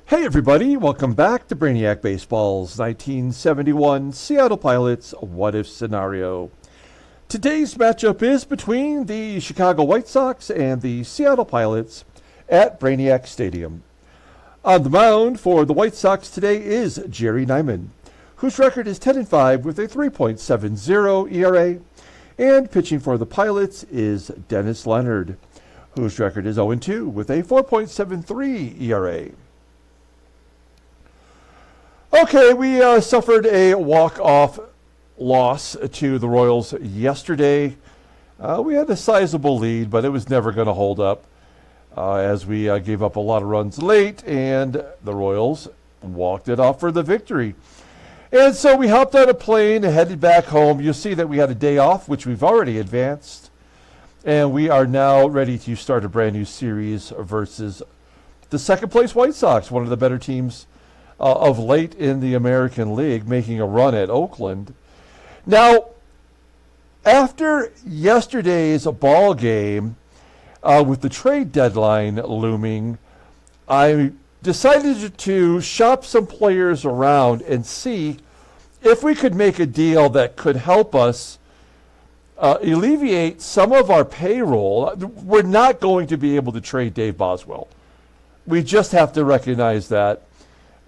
Hey everybody, welcome back to Brainiac Baseball's 1971 Seattle Pilots What If Scenario. Today's matchup is between the Chicago White Sox and the Seattle Pilots at Brainiac Stadium. On the mound for the White Sox today is Jerry Nyman, whose record is 10-5 with a 3.70 ERA, and pitching for the Pilots is Dennis Leonard, whose record is 0-2 with a 4.73 ERA. Okay, we suffered a walk-off loss to the Royals yesterday. We had a sizable lead, but it was never going to hold up as we gave up a lot of runs late, and the Royals walked it off for the victory. And so we hopped on a plane and headed back home. You'll see that we had a day off, which we've already advanced, and we are now ready to start a brand new series versus the second-place White Sox, one of the better teams of late in the American League, making a run at Oakland. Now, after yesterday's ball game, with the trade deadline looming, I decided to shop some players around and see if we could make a deal that could help us alleviate some of our payroll. We're not going to be able to trade Dave Boswell. We just have to recognize that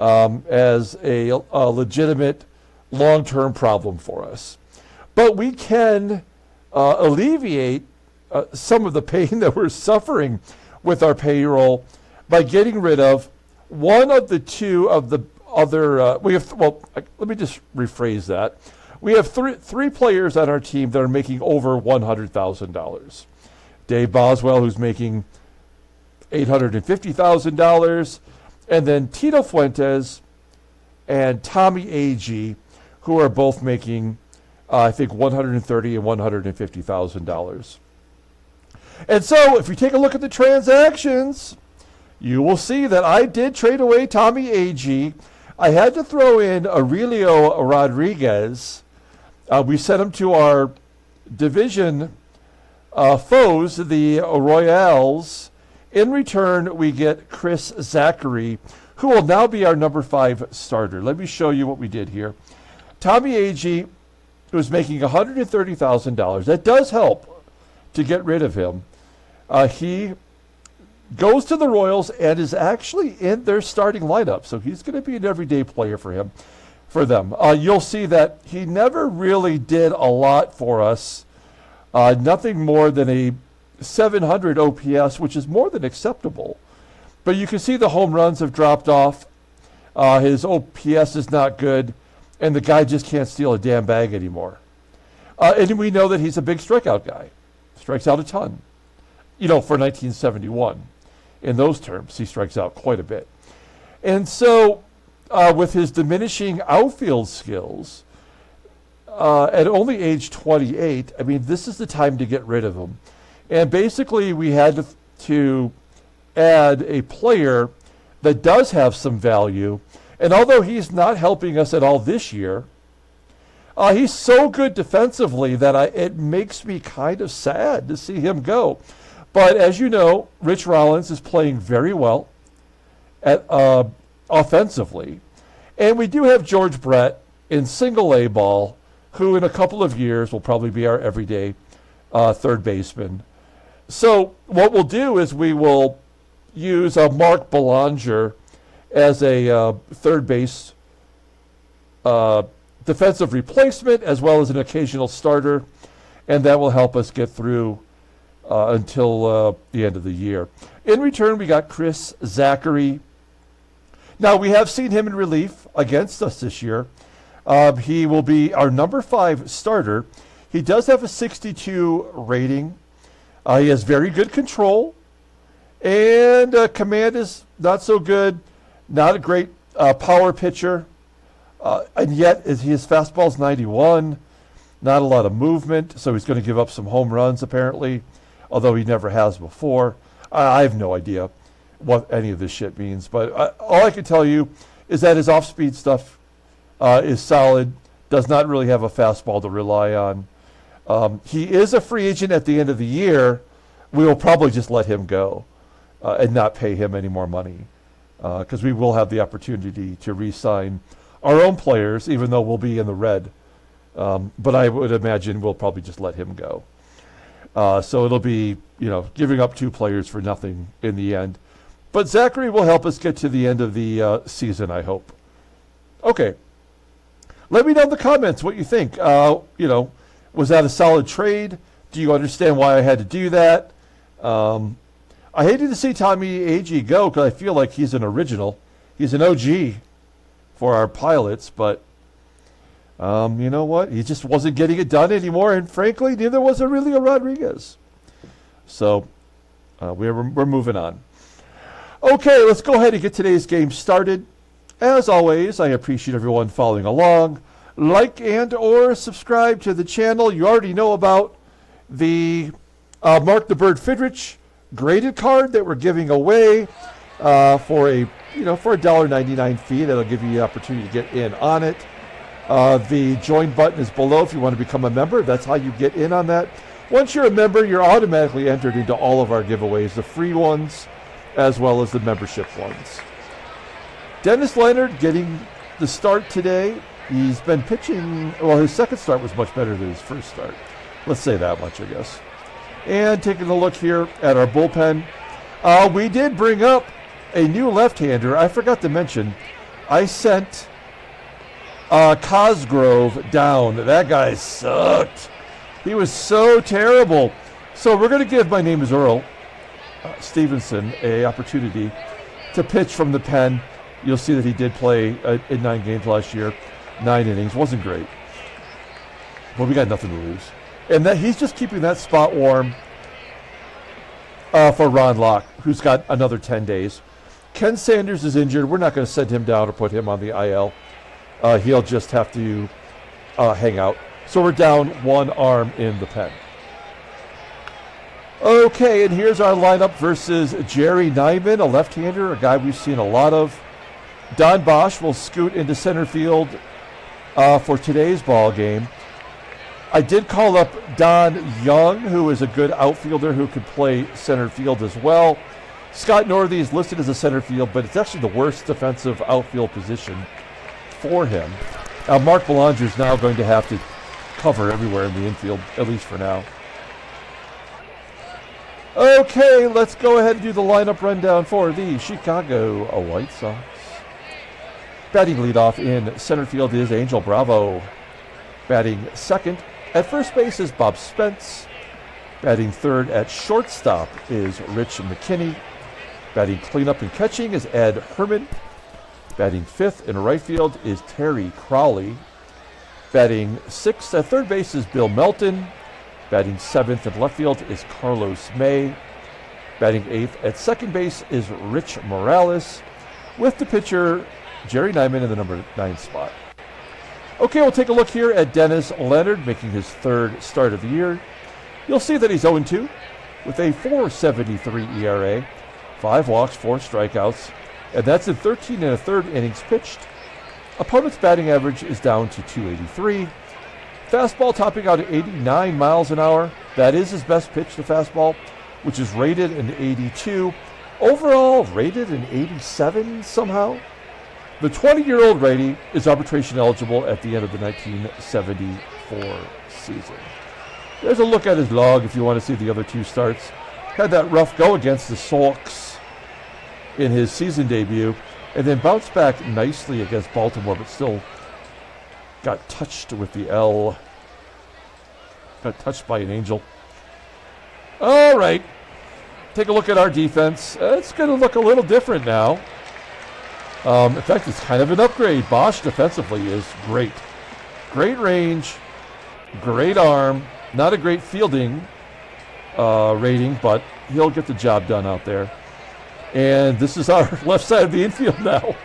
as a legitimate long-term problem for us. But we can alleviate some of the pain that we're suffering with our payroll by getting rid of one of the two of the other, let me just rephrase that. We have three players on our team that are making over $100,000. Dave Boswell, who's making $850,000, and then Tito Fuentes and Tommy Agee, who are both making, I think, $130,000 and $150,000. And so, if you take a look at the transactions, you will see that I did trade away Tommy Agee. I had to throw in Aurelio Rodriguez. We sent him to our division foes, the Royals. In return, we get Chris Zachary, who will now be our number 5 starter. Let me show you what we did here. Tommy Agee was making $130,000. That does help to get rid of him. He goes to the Royals and is actually in their starting lineup, so he's going to be an everyday player for them. You'll see that he never really did a lot for us. Nothing more than a 700 OPS, which is more than acceptable. But you can see the home runs have dropped off. His OPS is not good, and the guy just can't steal a damn bag anymore. And we know that he's a big strikeout guy. Strikes out a ton. For 1971. In those terms, he strikes out quite a bit. And so, with his diminishing outfield skills, at only age 28, this is the time to get rid of him. And basically, we had to add a player that does have some value. And although he's not helping us at all this year, he's so good defensively that it makes me kind of sad to see him go. But as you know, Rich Rollins is playing very well at offensively. And we do have George Brett in single-A ball, who in a couple of years will probably be our everyday third baseman. So what we'll do is we will use Mark Belanger as a third base defensive replacement, as well as an occasional starter, and that will help us get through until the end of the year. In return, we got Chris Zachary. Now, we have seen him in relief against us this year. He will be our number 5 starter. He does have a 62 rating. He has very good control, and command is not so good. Not a great power pitcher, and yet his fastball's 91. Not a lot of movement, so he's going to give up some home runs apparently, although he never has before. I have no idea what any of this shit means, but all I can tell you is that his off-speed stuff is solid. Does not really have a fastball to rely on. He is a free agent at the end of the year. We will probably just let him go and not pay him any more money. because we will have the opportunity to re-sign our own players, even though we'll be in the red. But I would imagine we'll probably just let him go. So it'll be, giving up 2 players for nothing in the end. But Zachary will help us get to the end of the season, I hope. Okay. Let me know in the comments what you think. Was that a solid trade? Do you understand why I had to do that? I hated to see Tommy Agee go because I feel like he's an original. He's an OG for our pilots, but you know what? He just wasn't getting it done anymore, and frankly, neither was Aurelio Rodriguez. So we're moving on. Okay, let's go ahead and get today's game started. As always, I appreciate everyone following along. Like and or subscribe to the channel. You already know about the Mark the Bird Fidrich graded card that we're giving away for a $1.99 fee. That'll give you the opportunity to get in on it. The join button is below if you want to become a member. That's how you get in on that. Once you're a member, you're automatically entered into all of our giveaways, the free ones as well as the membership ones. Dennis Leonard getting the start today. He's been pitching, well, his second start was much better than his first start. Let's say that much, I guess. And taking a look here at our bullpen. We did bring up a new left-hander. I forgot to mention, I sent Cosgrove down. That guy sucked. He was so terrible. So we're going to give My Name is Earl Stevenson a opportunity to pitch from the pen. You'll see that he did play in 9 games last year. 9 innings. Wasn't great. But we got nothing to lose. And that he's just keeping that spot warm for Ron Locke, who's got another 10 days. Ken Sanders is injured. We're not going to send him down or put him on the IL. He'll just have to hang out. So we're down 1 arm in the pen. Okay, and here's our lineup versus Jerry Nyman, a left-hander, a guy we've seen a lot of. Don Bosch will scoot into center field for today's ball game. I did call up Don Young, who is a good outfielder who could play center field as well. Scott Northey is listed as a center field, but it's actually the worst defensive outfield position for him. Mark Belanger is now going to have to cover everywhere in the infield, at least for now. Okay, let's go ahead and do the lineup rundown for the Chicago White Sox. Batting leadoff in center field is Angel Bravo. Batting second at first base is Bob Spence. Batting third at shortstop is Rich McKinney. Batting cleanup and catching is Ed Herrmann. Batting fifth in right field is Terry Crowley. Batting sixth at third base is Bill Melton. Batting seventh in left field is Carlos May. Batting eighth at second base is Rich Morales, with the pitcher Jerry Nyman in the number 9 spot. Okay, we'll take a look here at Dennis Leonard making his 3rd start of the year. You'll see that he's 0-2 with a 4.73 ERA, 5 walks, 4 strikeouts, and that's in 13 1/3 innings pitched. Opponent's batting average is down to 283. Fastball topping out at 89 miles an hour. That is his best pitch, the fastball, which is rated an 82. Overall, rated an 87 somehow. The 20-year-old righty is arbitration eligible at the end of the 1974 season. There's a look at his log if you want to see the other 2 starts. Had that rough go against the Sox in his season debut, and then bounced back nicely against Baltimore, but still got touched with the L. Got touched by an angel. All right. Take a look at our defense. It's going to look a little different now. In fact, it's kind of an upgrade. Bosch defensively is great. Great range, great arm. Not a great fielding rating, but he'll get the job done out there. And this is our left side of the infield now.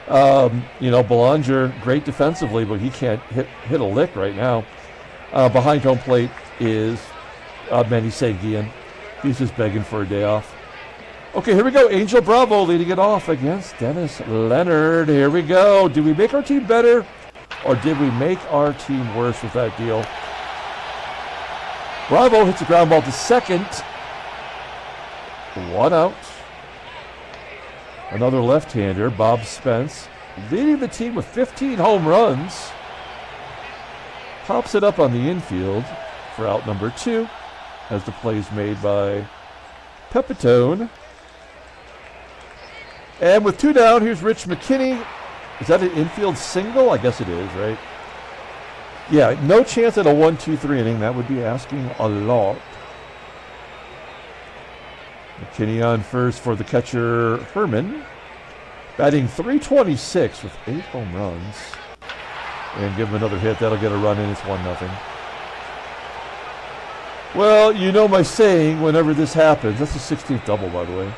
Belanger, great defensively, but he can't hit a lick right now. Behind home plate is Manny. He's just begging for a day off. Okay, here we go. Angel Bravo leading it off against Dennis Leonard. Here we go. Did we make our team better, or did we make our team worse with that deal? Bravo hits a ground ball to second. 1 out. Another left-hander, Bob Spence, leading the team with 15 home runs. Pops it up on the infield for out number 2 as the play is made by Pepitone. And with 2 down, here's Rich McKinney. Is that an infield single? I guess it is, right? Yeah, no chance at a 1-2-3 inning. That would be asking a lot. McKinney on first for the catcher, Herrmann. Batting .326 with 8 home runs. And give him another hit. That'll get a run in. It's 1-0. Well, you know my saying, whenever this happens. That's the 16th double, by the way.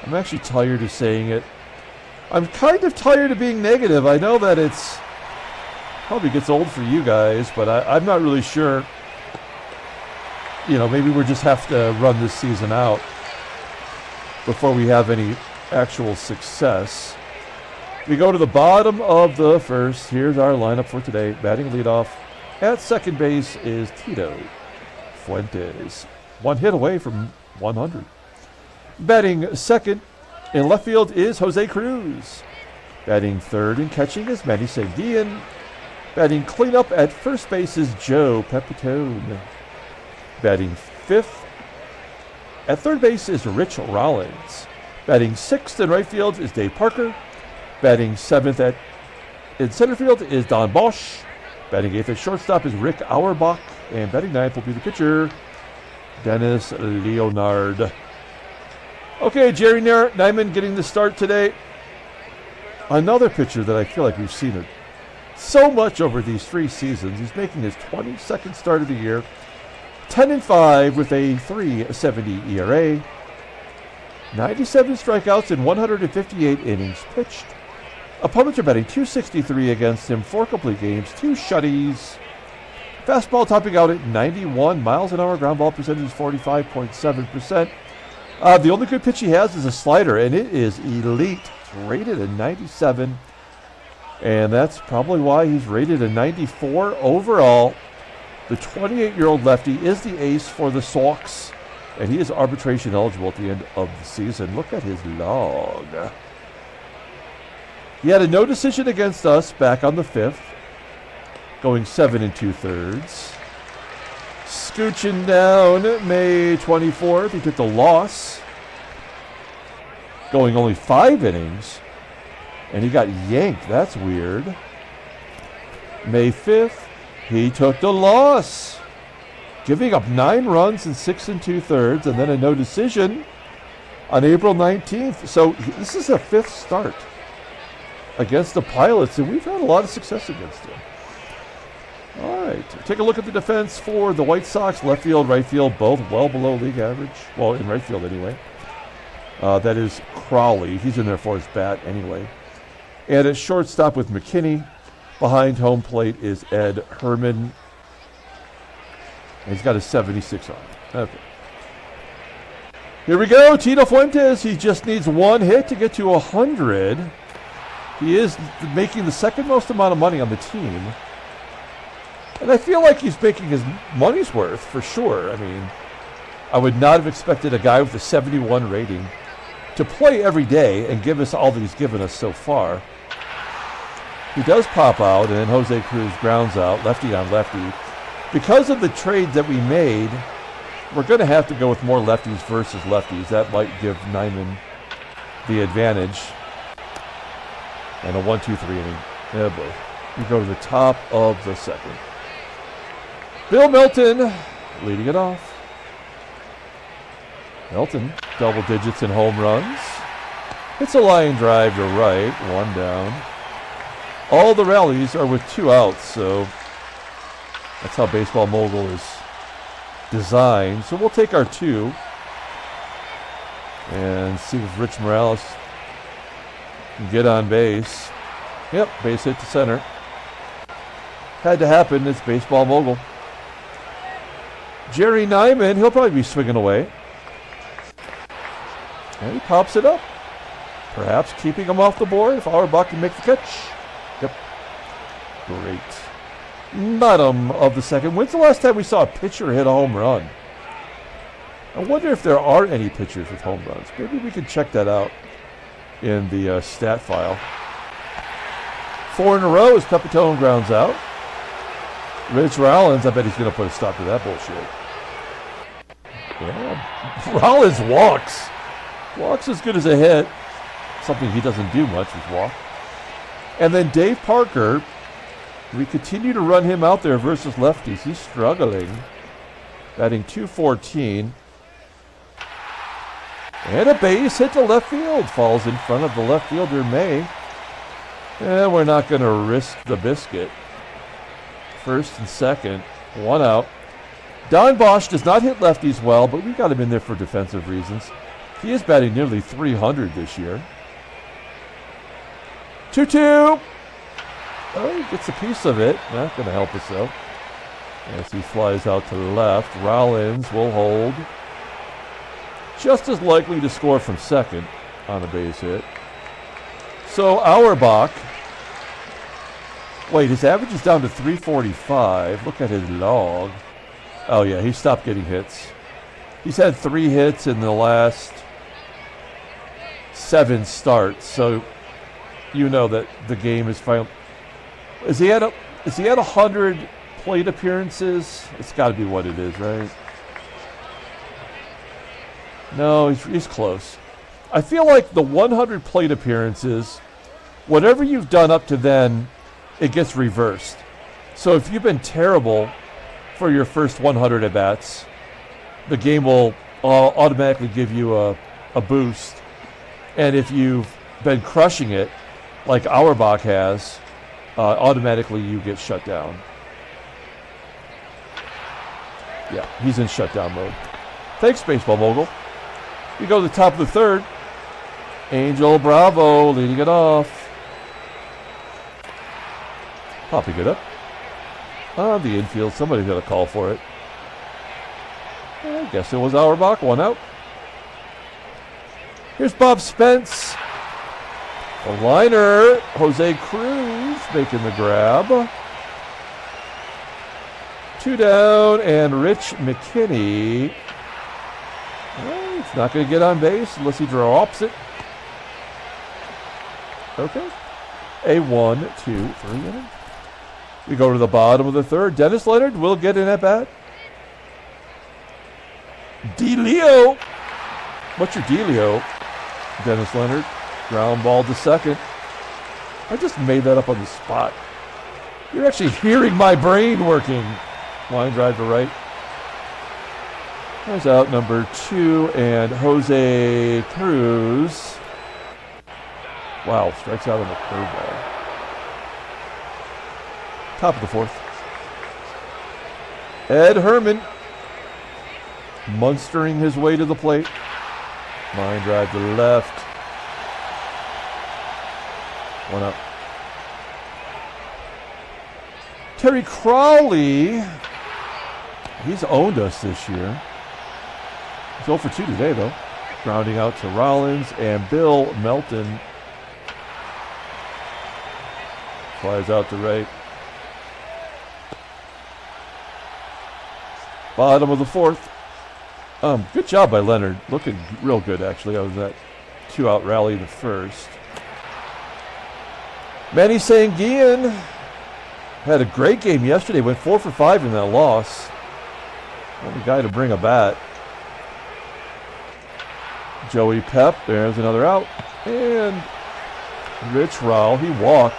I'm actually tired of saying it. I'm kind of tired of being negative. I know that it's probably gets old for you guys, but I'm not really sure. You know, maybe we just have to run this season out before we have any actual success. We go to the bottom of the first. Here's our lineup for today. Batting leadoff at second base is Tito. Fuentes, 1 hit away from 100. Batting second in left field is Jose Cruz. Batting third and catching is Manny. Batting cleanup at first base is Joe Pepitone. Batting fifth at third base is Rich Rollins. Batting sixth in right field is Dave Parker. Batting seventh in center field is Don Bosch. Batting eighth at shortstop is Rick Auerbach. And batting ninth will be the pitcher, Dennis Leonard. Okay, Jerry Nyman getting the start today. Another pitcher that I feel like we've seen it so much over these 3 seasons. He's making his 22nd start of the year. 10-5 with a .370 ERA. 97 strikeouts in 158 innings pitched. Opponents are batting .263 against him, 4 complete games, 2 shutties. Fastball topping out at 91 miles an hour. Ground ball percentage is 45.7%. The only good pitch he has is a slider, and it is elite. It's rated a 97, and that's probably why he's rated a 94 overall. The 28-year-old lefty is the ace for the Sox, and he is arbitration eligible at the end of the season. Look at his log. He had a no decision against us back on the 5th, going 7 2/3. Scooching down May 24th, he took the loss, going only 5 innings, and he got yanked. That's weird. May 5th, he took the loss, giving up 9 runs in 6 2/3, and then a no decision on April 19th. So this is a 5th start against the Pilots, and we've had a lot of success against him. All right, take a look at the defense for the White Sox. Left field, right field, both well below league average. Well, in right field anyway. That is CROWLEY. He's in there for his bat anyway. And at shortstop with McKinney. Behind home plate is Ed Herrmann. And he's got a 76 on. Okay. Here we go, Tito Fuentes. He just needs 1 hit to get to 100. He is making the second most amount of money on the team. And I feel like he's making his money's worth for sure. I mean, I would not have expected a guy with a 71 rating to play every day and give us all that he's given us so far. He does pop out, and then Jose Cruz grounds out, lefty on lefty. Because of the trades that we made, we're going to have to go with more lefties versus lefties. That might give Nyman the advantage. And a 1-2-3 inning. Yeah, boy. We go to the top of the second. Bill Melton leading it off. Melton, double digits in home runs. Hits a line drive to right, 1 down. All the rallies are with 2 outs, so that's how Baseball Mogul is designed. So we'll take our 2 and see if Rich Morales can get on base. Yep, base hit to center. Had to happen. It's Baseball Mogul. Jerry Nyman, he'll probably be swinging away. And he pops it up. Perhaps keeping him off the board if Auerbach can make the catch. Yep. Great. Bottom of the second. When's the last time we saw a pitcher hit a home run? I wonder if there are any pitchers with home runs. Maybe we can check that out in the stat file. 4 in a row as Pepitone grounds out. Rich Rollins, I bet he's going to put a stop to that bullshit. Yeah. Rollins walks. Walks as good as a hit. Something he doesn't do much is walk. And then Dave Parker, we continue to run him out there versus lefties. He's struggling. Batting .214. And a base hit to left field. Falls in front of the left fielder, May. And we're not going to risk the biscuit. First and second. 1 out. Don Bosch does not hit lefties well, but we got him in there for defensive reasons. He is batting nearly .300 this year. 2-2. Oh, he gets a piece of it. Not going to help us, though. As he flies out to the left. Rollins will hold. Just as likely to score from second on a base hit. So Auerbach. Wait, his average is down to .345. Look at his log. Oh, yeah, he stopped getting hits. He's had 3 hits in the last 7 starts. So you know that the game is final. Is he at 100 plate appearances? It's got to be what it is, right? No, he's close. I feel like the 100 plate appearances, whatever you've done up to then, it gets reversed. So if you've been terrible for your first 100 at-bats, the game will automatically give you a boost. And if you've been crushing it, like Auerbach has, automatically you get shut down. Yeah, he's in shutdown mode. Thanks, Baseball Mogul. We go to the top of the third. Angel Bravo leading it off. Popping it up. On the infield, somebody's got a call for it. I guess it was Auerbach, 1 out. Here's Bob Spence. A liner. Jose Cruz making the grab. 2 down, and Rich McKinney. Well, he's not going to get on base unless he drops it. Okay. A 1, 2, 3 inning. We go to the bottom of the third. Dennis Leonard will get in at bat. DeLeo. What's your Delio? Dennis Leonard. Ground ball to second. I just made that up on the spot. You're actually hearing my brain working. Line drive to right. There's out number 2, and Jose Cruz. Wow, strikes out on the curveball. Top of the fourth. Ed Herrmann munstering his way to the plate. Line drive to the left. 1 up. Terry Crowley. He's owned us this year. He's 0 for 2 today, though. Grounding out to Rollins and Bill Melton. Flies out to right. Bottom of the fourth. Good job by Leonard. Looking real good, actually, out of that 2-out rally the first. Manny Sanguillen had a great game yesterday. Went 4 for 5 in that loss. Only guy to bring a bat. Joey Pep, there's another out. And Rich Rowell, he walked.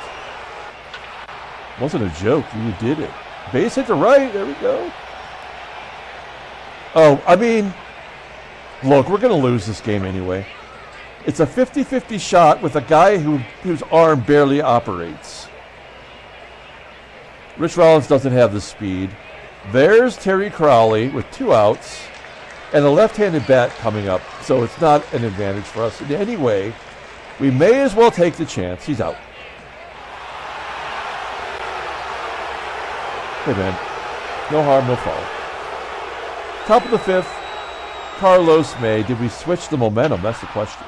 Wasn't a joke, he did it. Base hit to right, there we go. Oh, I mean, look, we're going to lose this game anyway. It's a 50-50 shot with a guy whose arm barely operates. Rich Rollins doesn't have the speed. There's Terry Crowley with 2 outs and a left-handed bat coming up, so it's not an advantage for us in any way. We may as well take the chance. He's out. Hey, man. No harm, no foul. Top of the fifth, Carlos May. Did we switch the momentum? That's the question.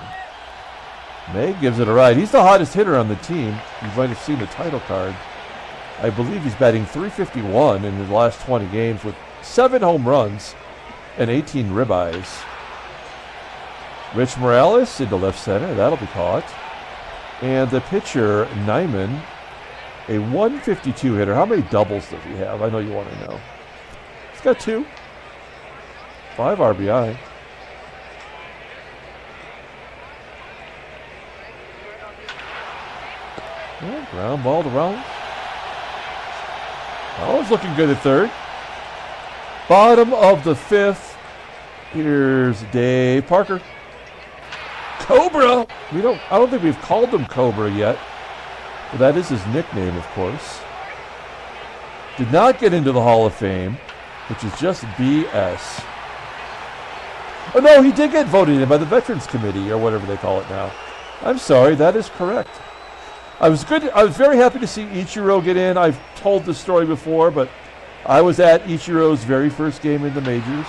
May gives it a ride. He's the hottest hitter on the team. You might have seen the title card. I believe he's batting .351 in his last 20 games with 7 home runs. and 18 ribeyes. Rich Morales into left center. That'll be caught. And the pitcher, Nyman, a 152 hitter. How many doubles does he have? I know you want to know. He's got 2. 5 RBI. Yeah, ground ball to Rollins. Rollins looking good at third. Bottom of the 5th. Here's Dave Parker. Cobra. I don't think we've called him Cobra yet. But that is his nickname, of course. Did not get into the Hall of Fame, which is just BS. Oh no, he did get voted in by the Veterans Committee or whatever they call it now. I'm sorry, that is correct. I was very happy to see Ichiro get in. I've told this story before, but I was at Ichiro's very first game in the majors.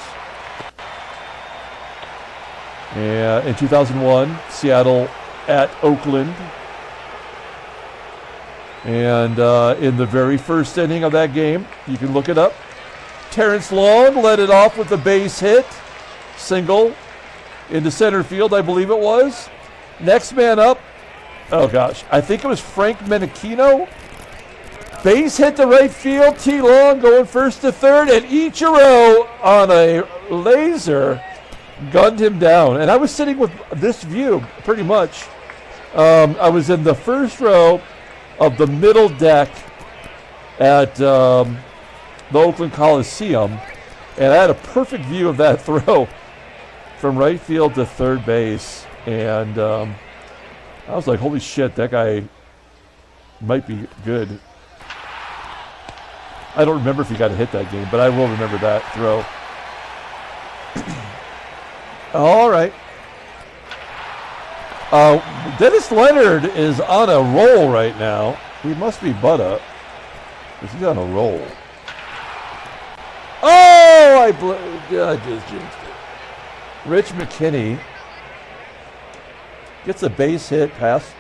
And in 2001, Seattle at Oakland. And in the very first inning of that game, you can look it up, Terrence Long led it off with a base hit, single into center field, I believe it was. Next man up, oh gosh, I think it was Frank Menachino. Base hit to right field, T. Long going first to third, and Ichiro on a laser gunned him down. And I was sitting with this view, pretty much. I was in the first row of the middle deck at the Oakland Coliseum, and I had a perfect view of that throw from right field to third base. And I was like, holy shit, that guy might be good. I don't remember if he got a hit that game, but I will remember that throw. All right. Dennis Leonard is on a roll right now. He must be butt up, because he's on a roll. Oh, I just jinxed it. Rich McKinney gets a base hit past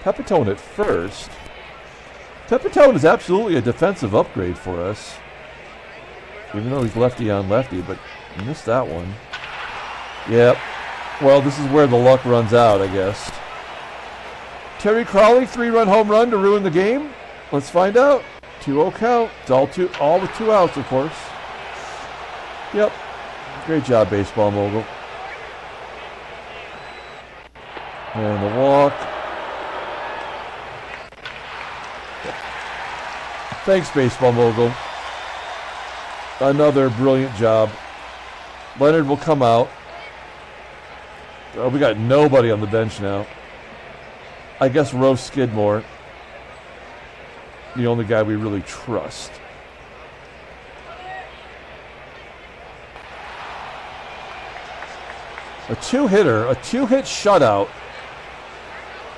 Pepitone at first. Pepitone is absolutely a defensive upgrade for us, even though he's lefty on lefty, but he missed that one. Yep. Well, this is where the luck runs out, I guess. Terry Crowley, 3-run home run to ruin the game. Let's find out. 2-0 count. It's all with 2 outs, of course. Yep. Great job, baseball mogul. And the walk. Thanks, baseball mogul. Another brilliant job. Leonard will come out. Oh, we got nobody on the bench now. I guess Rose Skidmore, the only guy we really trust. A 2-hit shutout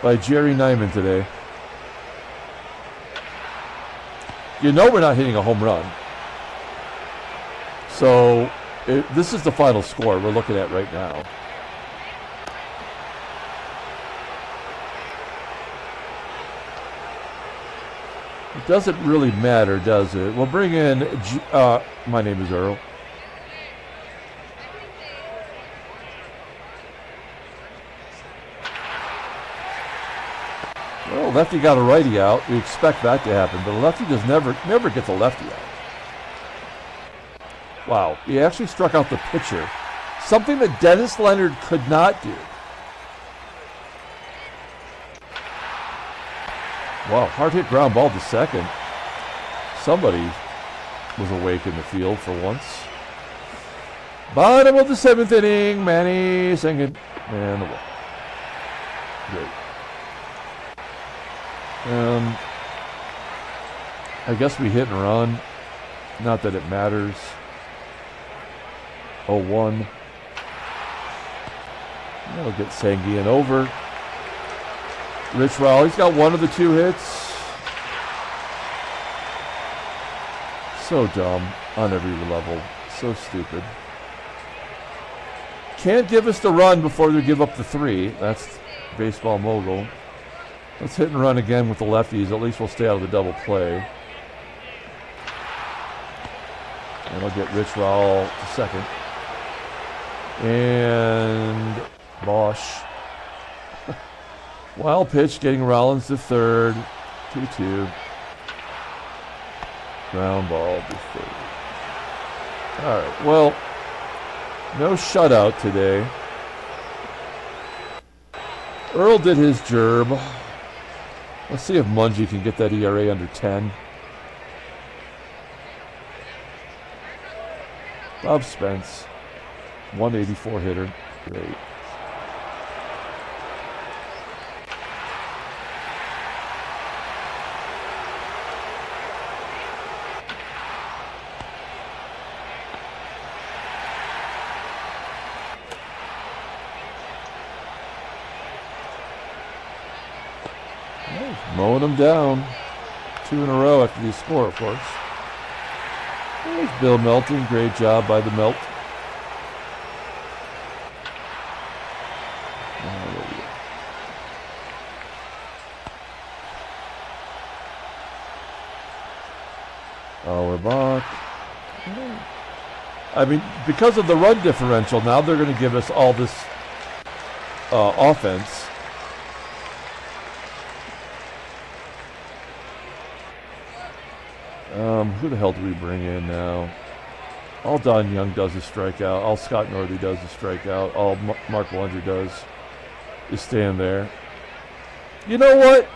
by Jerry Nyman today. You know we're not hitting a home run. So this is the final score we're looking at right now. It doesn't really matter, does it? We'll bring in, my name is Earl. Well, lefty got a righty out. We expect that to happen, but a lefty just never gets a lefty out. Wow, he actually struck out the pitcher. Something that Dennis Leonard could not do. Wow, hard hit ground ball to second. Somebody was awake in the field for once. Bottom of the 7th inning, Manny singing, and the walk. Great. I guess we hit and run. Not that it matters. 0-1. That'll get Sanguillen over. Rich Rowley, he's got one of the 2 hits. So dumb on every level. So stupid. Can't give us the run before they give up the 3. That's baseball mogul. Let's hit and run again with the lefties. At least we'll stay out of the double play. And I'll get Rich Rowell to second. And Bosch. Wild pitch getting Rollins to third. 2-2. Ground ball to third. All right, well, no shutout today. Earl did his gerb. Let's see if Mungie can get that ERA under 10. Bob Spence, 184 hitter. Great. Mowing them down. 2 in a row after they score, of course. There's Bill Melton. Great job by the Melt. Auerbach. I mean, because of the run differential, now they're going to give us all this offense. Who the hell do we bring in now? All Don Young does is strike out. All Scott Northey does is strike out. All Mark Blunger does is stand there. You know what?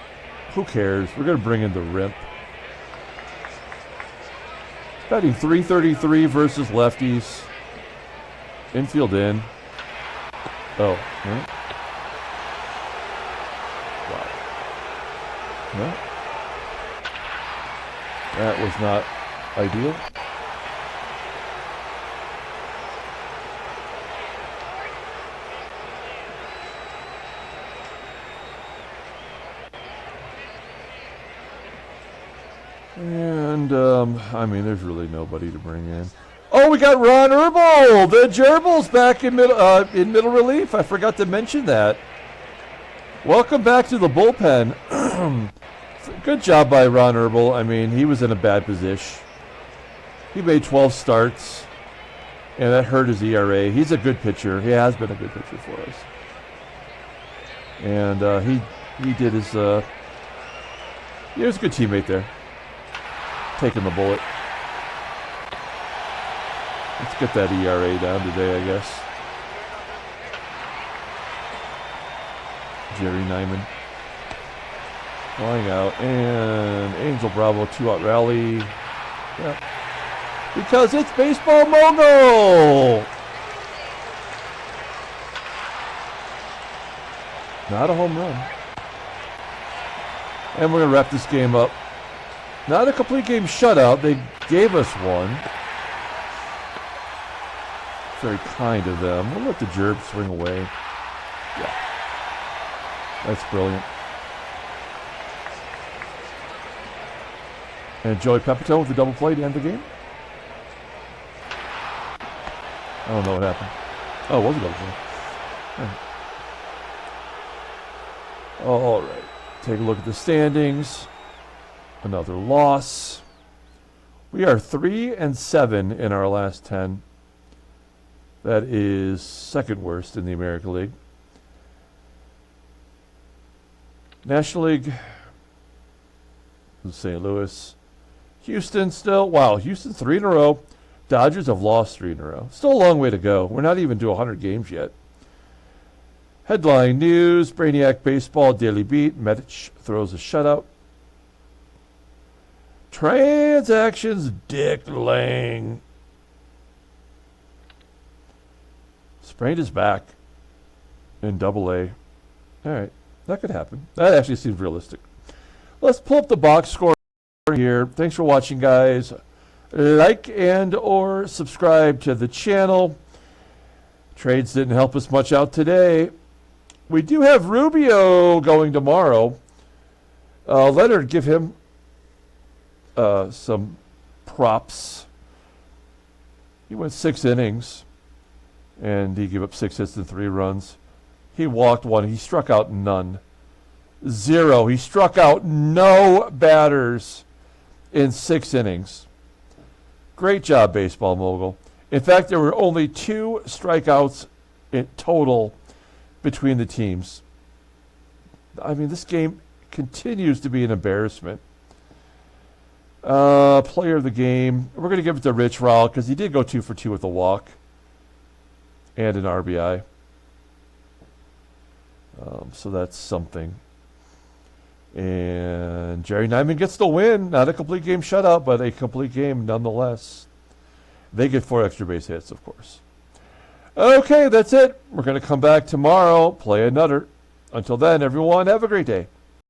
Who cares? We're going to bring in the Rimp. Batting .333 versus lefties. Infield in. Oh. Huh? Wow. No? That was not ideal. And, I mean, there's really nobody to bring in. Oh, we got Ron Herbal! The Gerbil's back in middle relief. I forgot to mention that. Welcome back to the bullpen. Good job by Ron Herbal. I mean, he was in a bad position. He made 12 starts, and that hurt his ERA. He's a good pitcher. He has been a good pitcher for us. And he did his... he was a good teammate there. Taking the bullet. Let's get that ERA down today, I guess. Jerry Nyman. Flying out, and Angel Bravo 2-out rally. Yeah. Because it's Baseball Mogul! Not a home run. And we're going to wrap this game up. Not a complete game shutout. They gave us one. Very kind of them. We'll let the Gerb swing away. Yeah. That's brilliant. And Joey Pepitone with the double play to end the game. I don't know what happened. Oh, it was a double play. All right. Take a look at the standings. Another loss. We are 3-7 in our last 10. That is second worst in the American League. National League. St. Louis. Houston still. Wow, Houston 3 in a row. Dodgers have lost 3 in a row. Still a long way to go. We're not even to 100 games yet. Headline news. Brainiac Baseball Daily Beat. Medic throws a shutout. Transactions. Dick Lang. Sprained his back in Double-A. All right. That could happen. That actually seems realistic. Let's pull up the box score here. Thanks for watching, guys. Like and or subscribe to the channel. Trades didn't help us much out today. We do have Rubio going tomorrow. Leonard, give him some props. He went 6 innings, and he gave up 6 hits and 3 runs. He walked 1. He struck out none. 0. He struck out no batters in 6 innings. Great job, Baseball Mogul. In fact, there were only 2 strikeouts in total between the teams. I mean, this game continues to be an embarrassment. Player of the game. We're going to give it to Rich Rowell because he did go 2 for 2 with a walk and an RBI. So that's something. And Jerry Nyman gets the win. Not a complete game shutout, but a complete game nonetheless. They get 4 extra base hits, of course. Okay, that's it. We're going to come back tomorrow, play another. Until then, everyone, have a great day.